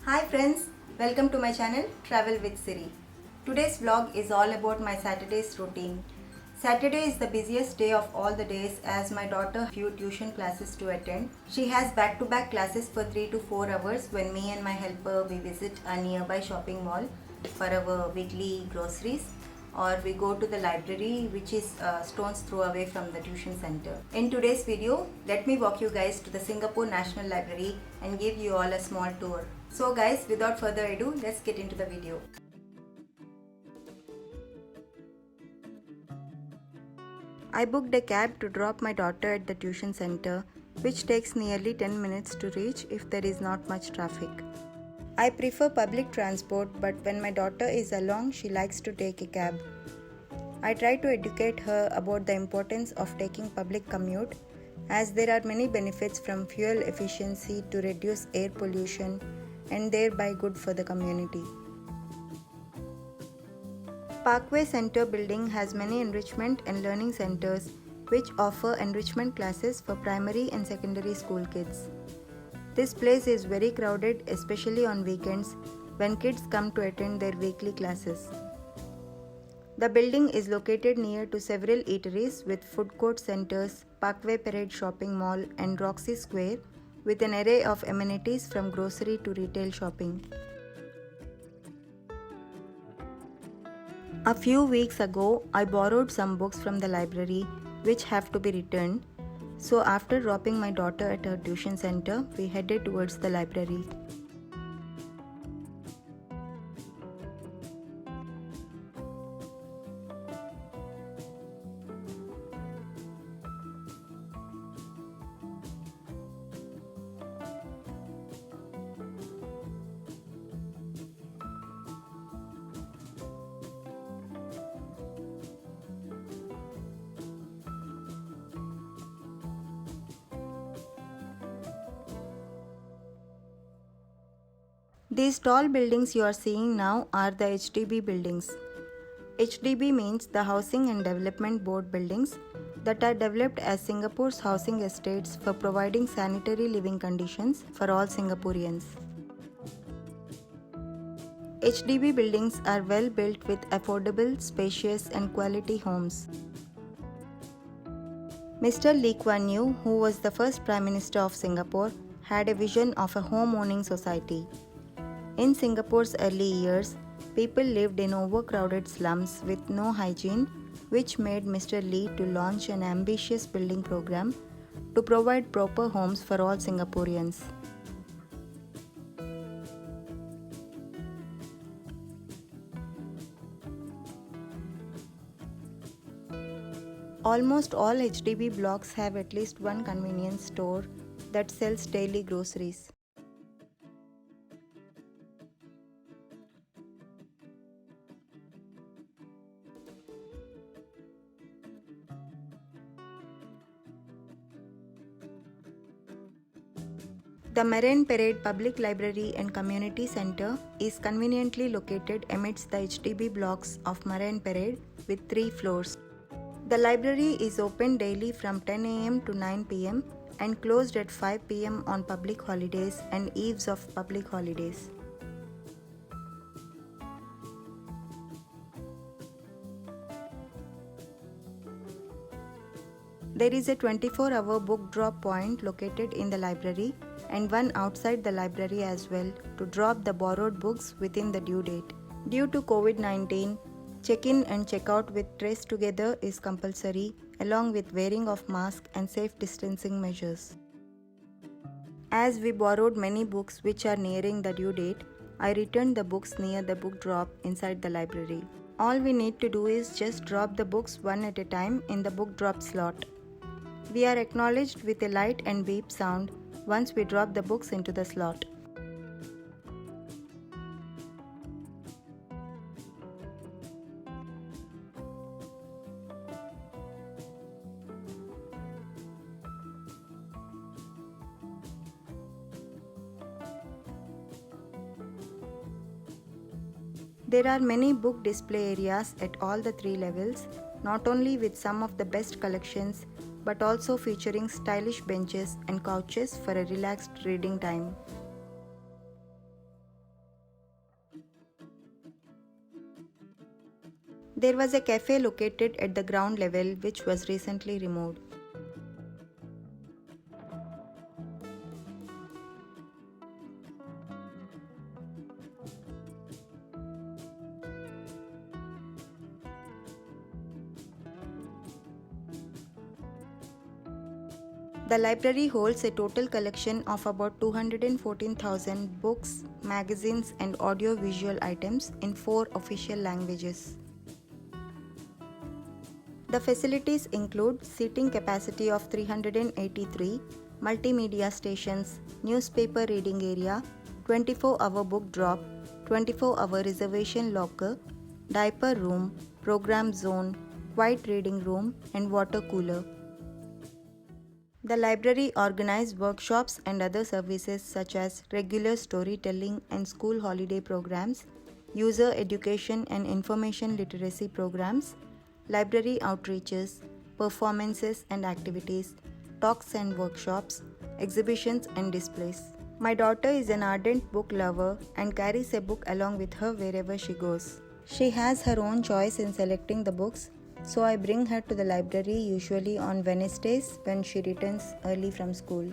Hi friends, welcome to my channel Travel with Siri. Today's vlog is all about my Saturday's routine. Saturday is the busiest day of all the days as my daughter has few tuition classes to attend. She has back-to-back classes for 3 to 4 hours when me and my helper we visit a nearby shopping mall for our weekly groceries, or we go to the library which is stone's throw away from the tuition center. In today's video, let me walk you guys to the Singapore National Library and give you all a small tour. So guys, without further ado, let's get into the video. I booked a cab to drop my daughter at the tuition center, which takes nearly 10 minutes to reach if there is not much traffic. I prefer public transport, but when my daughter is along, she likes to take a cab. I try to educate her about the importance of taking public commute, as there are many benefits from fuel efficiency to reduce air pollution and thereby good for the community. Parkway Center building has many enrichment and learning centers which offer enrichment classes for primary and secondary school kids. This place is very crowded, especially on weekends when kids come to attend their weekly classes. The building is located near to several eateries with food court centers, Parkway Parade Shopping Mall and Roxy Square, with an array of amenities from grocery to retail shopping. A few weeks ago, I borrowed some books from the library which have to be returned. So after dropping my daughter at her tuition center, we headed towards the library. These tall buildings you are seeing now are the HDB buildings. HDB means the Housing and Development Board buildings that are developed as Singapore's housing estates for providing sanitary living conditions for all Singaporeans. HDB buildings are well built with affordable, spacious and quality homes. Mr. Lee Kuan Yew, who was the first Prime Minister of Singapore, had a vision of a home-owning society. In Singapore's early years, people lived in overcrowded slums with no hygiene, which made Mr. Lee to launch an ambitious building program to provide proper homes for all Singaporeans. Almost all HDB blocks have at least one convenience store that sells daily groceries. The Marine Parade Public Library and Community Center is conveniently located amidst the HDB blocks of Marine Parade with 3 floors. The library is open daily from 10 am to 9 pm and closed at 5 pm on public holidays and eves of public holidays. There is a 24-hour book drop point located in the library and one outside the library as well to drop the borrowed books within the due date. Due to COVID-19, check-in and check-out with trace together is compulsory, along with wearing of mask and safe distancing measures. As we borrowed many books which are nearing the due date, I returned the books near the book drop inside the library. All we need to do is just drop the books one at a time in the book drop slot. We are acknowledged with a light and beep sound once we drop the books into the slot. There are many book display areas at all the 3 levels, not only with some of the best collections but also featuring stylish benches and couches for a relaxed reading time. There was a cafe located at the ground level which was recently removed. The library holds a total collection of about 214,000 books, magazines, and audio-visual items in 4 official languages. The facilities include seating capacity of 383, multimedia stations, newspaper reading area, 24-hour book drop, 24-hour reservation locker, diaper room, program zone, quiet reading room, and water cooler. The library organizes workshops and other services such as regular storytelling and school holiday programs, user education and information literacy programs, library outreaches, performances and activities, talks and workshops, exhibitions and displays. My daughter is an ardent book lover and carries a book along with her wherever she goes. She has her own choice in selecting the books, so I bring her to the library usually on Wednesdays when she returns early from school.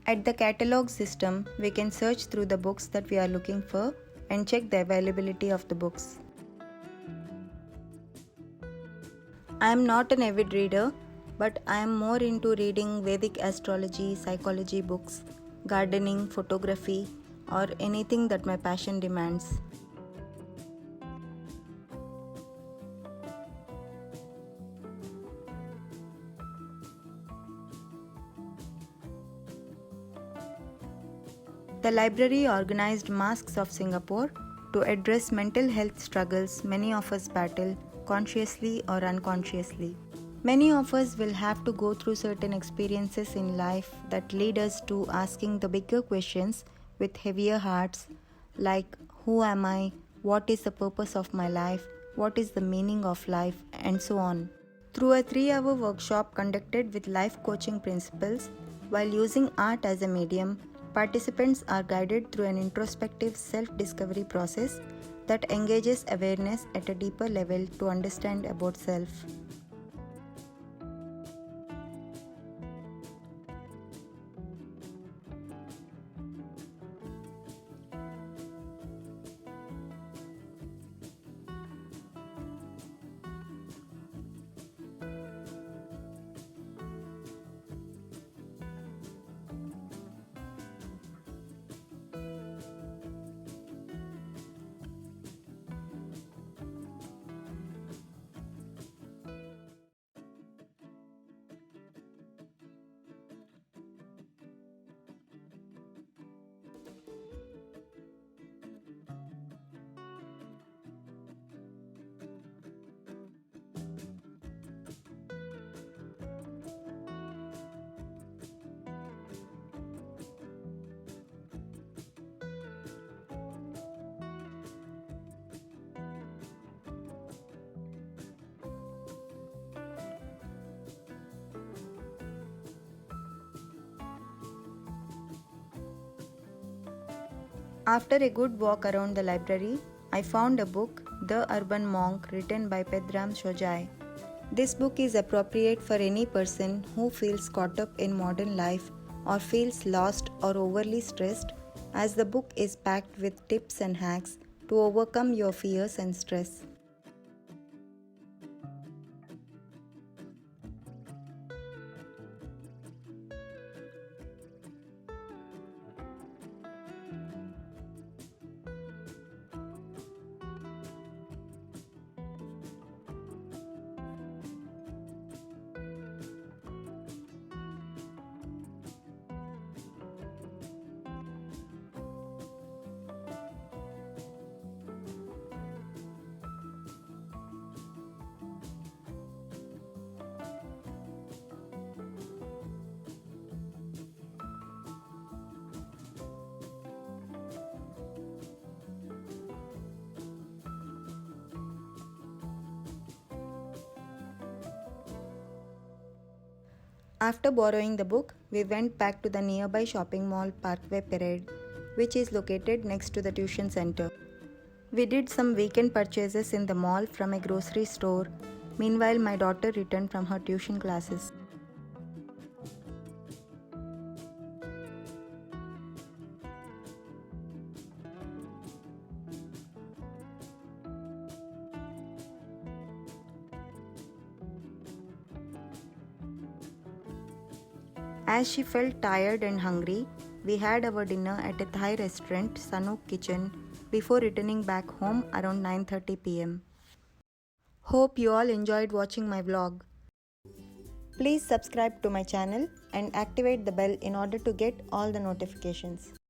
At the catalog system, we can search through the books that we are looking for and check the availability of the books. I am not an avid reader, but I am more into reading Vedic astrology, psychology books, gardening, photography, or anything that my passion demands. The library organized Masks of Singapore to address mental health struggles many of us battle, consciously or unconsciously. Many of us will have to go through certain experiences in life that lead us to asking the bigger questions with heavier hearts, like who am I, what is the purpose of my life, what is the meaning of life, and so on. Through a 3-hour workshop conducted with life coaching principles, while using art as a medium, participants are guided through an introspective self-discovery process that engages awareness at a deeper level to understand about self. After a good walk around the library, I found a book, The Urban Monk, written by Pedram Shojai. This book is appropriate for any person who feels caught up in modern life or feels lost or overly stressed, as the book is packed with tips and hacks to overcome your fears and stress. After borrowing the book, we went back to the nearby shopping mall Parkway Parade, which is located next to the tuition center. We did some weekend purchases in the mall from a grocery store. Meanwhile, my daughter returned from her tuition classes. As she felt tired and hungry, we had our dinner at a Thai restaurant, Sanook Kitchen, before returning back home around 9:30 pm. Hope you all enjoyed watching my vlog. Please subscribe to my channel and activate the bell in order to get all the notifications.